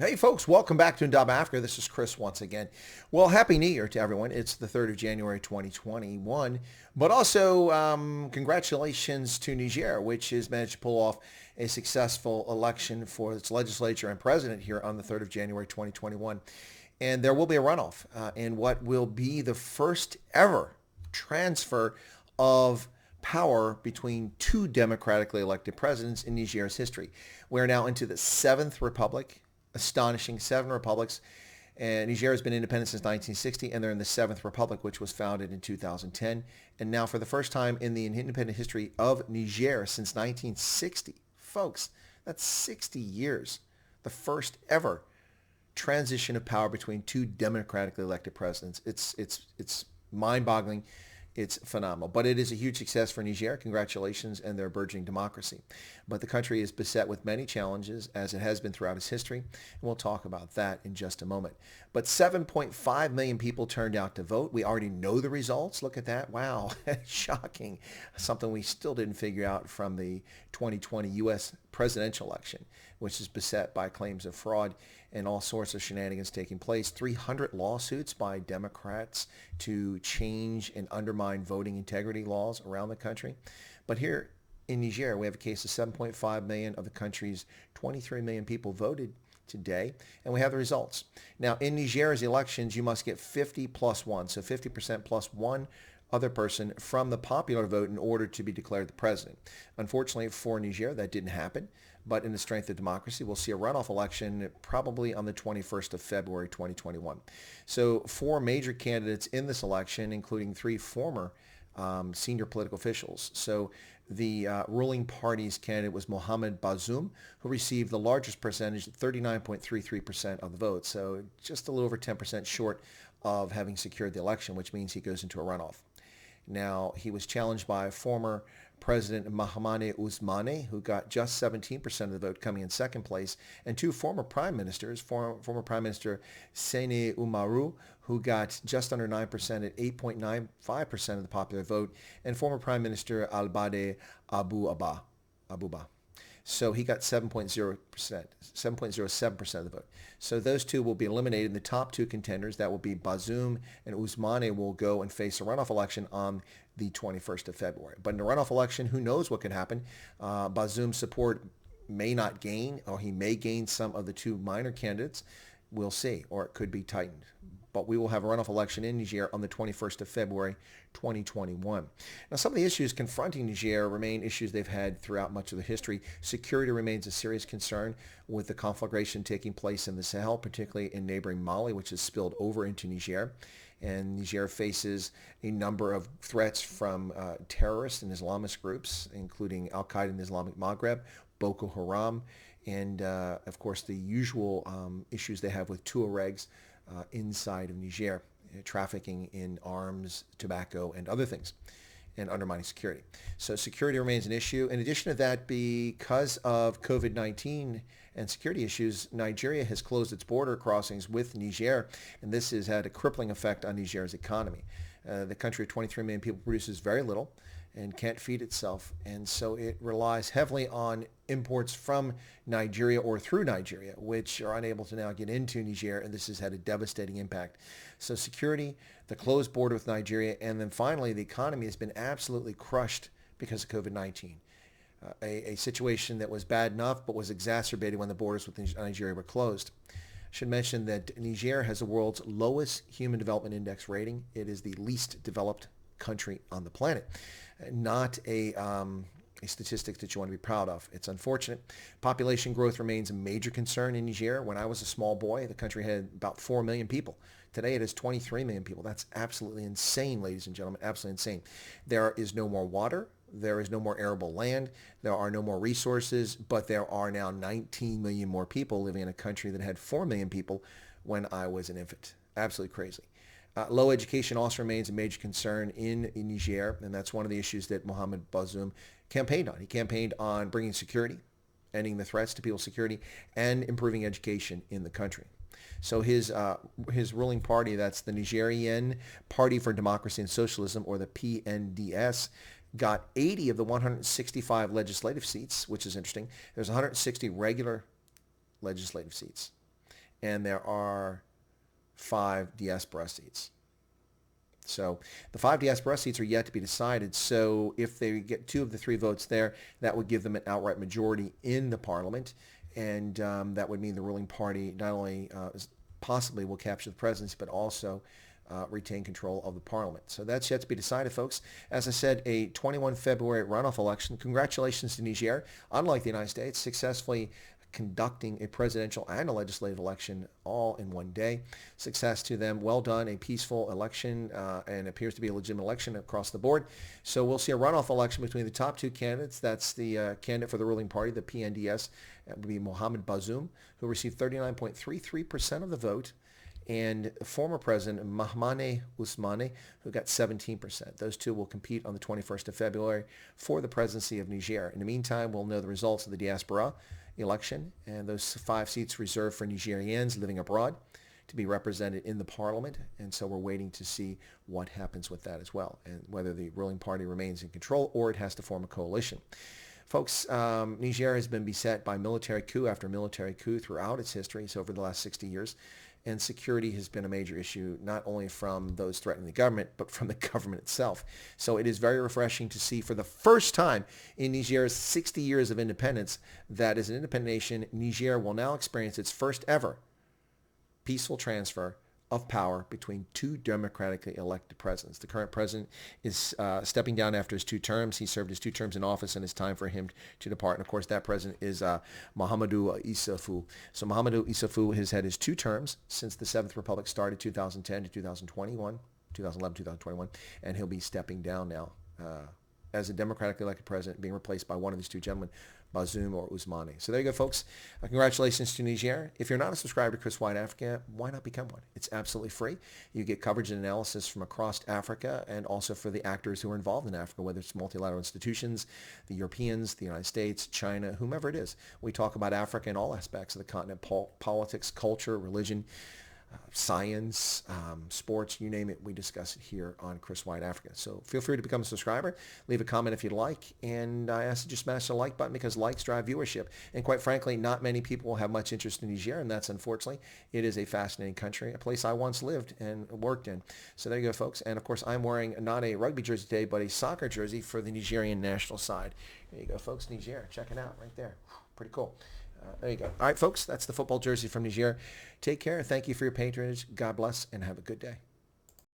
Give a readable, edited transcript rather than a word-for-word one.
Hey folks, welcome back to Indaba Africa. This is Chris once again. Well, Happy New Year to everyone. It's the 3rd of January 2021, but also congratulations to Niger, which has managed to pull off a successful election for its legislature and president here on the 3rd of January 2021. And there will be a runoff in what will be the first ever transfer of power between two democratically elected presidents in Niger's history. We're now into the 7th republic, astonishing 7 republics. And Niger has been independent since 1960, and they're in the 7th republic, which was founded in 2010. And now for the first time in the independent history of Niger since 1960, folks, that's 60 years, the first ever transition of power between two democratically elected presidents. It's mind-boggling. It's phenomenal. But it is a huge success for Niger. Congratulations and their burgeoning democracy. But the country is beset with many challenges, as it has been throughout its history. And we'll talk about that in just a moment. But 7.5 million people turned out to vote. We already know the results. Look at that. Wow. Shocking. Something we still didn't figure out from the 2020 U.S. presidential election, which is beset by claims of fraud and all sorts of shenanigans taking place. 300 lawsuits by Democrats to change and undermine voting integrity laws around the country. But here in Niger, we have a case of 7.5 million of the country's 23 million people voted today, and we have the results. Now, in Niger's elections, you must get 50 plus 1, so 50% plus 1 other person from the popular vote in order to be declared the president. Unfortunately for Niger, that didn't happen. But in the strength of democracy, we'll see a runoff election probably on the 21st of February 2021. So 4 major candidates in this election, including 3 former senior political officials. So the ruling party's candidate was Mohamed Bazoum, who received the largest percentage, 39.33% of the vote. So just a little over 10% short of having secured the election, which means he goes into a runoff. Now, he was challenged by former President Mahamadou Ousmane, who got just 17% of the vote, coming in second place, and 2 former prime ministers, former Prime Minister Sene Umaru, who got just under 9% at 8.95% of the popular vote, and former Prime Minister Albade Abuba. So he got 7.07% of the vote. So those two will be eliminated. In the top 2 contenders, that will be Bazoum and Ousmane, will go and face a runoff election on the 21st of February. But in a runoff election, who knows what could happen? Bazoum's support may not gain, or he may gain some of the 2 minor candidates. We'll see, or it could be tightened. But we will have a runoff election in Niger on the 21st of February, 2021. Now, some of the issues confronting Niger remain issues they've had throughout much of the history. Security remains a serious concern with the conflagration taking place in the Sahel, particularly in neighboring Mali, which has spilled over into Niger. And Niger faces a number of threats from terrorists and Islamist groups, including Al-Qaeda in the Islamic Maghreb, Boko Haram, and, of course, the usual issues they have with Tuaregs inside of Niger, trafficking in arms, tobacco, and other things, and undermining security. So security remains an issue. In addition to that, because of COVID-19 and security issues, Nigeria has closed its border crossings with Niger, and this has had a crippling effect on Niger's economy. The country of 23 million people produces very little and can't feed itself, and so it relies heavily on imports from Nigeria or through Nigeria, which are unable to now get into Niger, and this has had a devastating impact. So security, the closed border with Nigeria, and then finally the economy has been absolutely crushed because of COVID-19. A situation that was bad enough but was exacerbated when the borders with Nigeria were closed. I should mention that Niger has the world's lowest Human Development Index rating. It is the least developed country on the planet. Not a statistic that you want to be proud of. It's unfortunate. Population growth remains a major concern in Niger. When I was a small boy, the country had about 4 million people. Today it has 23 million people. That's absolutely insane, ladies and gentlemen, absolutely insane. There is no more water. There is no more arable land. There are no more resources, but there are now 19 million more people living in a country that had 4 million people when I was an infant. Absolutely crazy. Low education also remains a major concern in Niger, and that's one of the issues that Mohamed Bazoum campaigned on. He campaigned on bringing security, ending the threats to people's security, and improving education in the country. So his ruling party, that's the Nigerian Party for Democracy and Socialism, or the PNDS, got 80 of the 165 legislative seats, which is interesting. There's 160 regular legislative seats. and there are 5 diaspora seats. So the 5 diaspora seats are yet to be decided. So if they get 2 of the 3 votes there, that would give them an outright majority in the parliament. And that would mean the ruling party not only possibly will capture the presidency, but also retain control of the parliament. So that's yet to be decided, folks. As I said, a 21 February runoff election. Congratulations to Niger. Unlike the United States, successfully conducting a presidential and a legislative election all in one day. Success to them. Well done. A peaceful election and appears to be a legitimate election across the board. So we'll see a runoff election between the top 2 candidates. That's the candidate for the ruling party, the PNDS. That would be Mohamed Bazoum, who received 39.33% of the vote, and former President Mahamadou Ousmane, who got 17%. Those 2 will compete on the 21st of February for the presidency of Niger. In the meantime, we'll know the results of the diaspora election, and those 5 seats reserved for Nigerians living abroad to be represented in the parliament. And so we're waiting to see what happens with that as well, and whether the ruling party remains in control or it has to form a coalition. Folks, Niger has been beset by military coup after military coup throughout its history, so over the last 60 years. And security has been a major issue, not only from those threatening the government, but from the government itself. So it is very refreshing to see for the first time in Niger's 60 years of independence that as an independent nation, Niger will now experience its first ever peaceful transfer of power between 2 democratically elected presidents. The current president is stepping down after his 2 terms. He served his 2 terms in office, and it's time for him to depart. And of course, that president is Mahamadou Issoufou. So Mahamadou Issoufou has had his 2 terms since the 7th Republic started, 2010 to 2021, 2011, 2021, and he'll be stepping down now as a democratically elected president, being replaced by one of these 2 gentlemen, Bazoum or Ousmane. So there you go, folks. Congratulations to Niger. If you're not a subscriber to Chris White Africa, why not become one? It's absolutely free. You get coverage and analysis from across Africa, and also for the actors who are involved in Africa, whether it's multilateral institutions, the Europeans, the United States, China, whomever it is. We talk about Africa in all aspects of the continent: politics, culture, religion, science, sports, you name it, we discuss it here on Chris White Africa. So feel free to become a subscriber. Leave a comment if you'd like. And I ask you to smash the like button because likes drive viewership. And quite frankly, not many people will have much interest in Niger, and that's unfortunately. It is a fascinating country, a place I once lived and worked in. So there you go, folks. And of course, I'm wearing not a rugby jersey today, but a soccer jersey for the Nigerian national side. There you go, folks. Niger. Check it out right there. Pretty cool. There you go. All right, folks, that's the football jersey from Niger. Take care. Thank you for your patronage. God bless, and have a good day.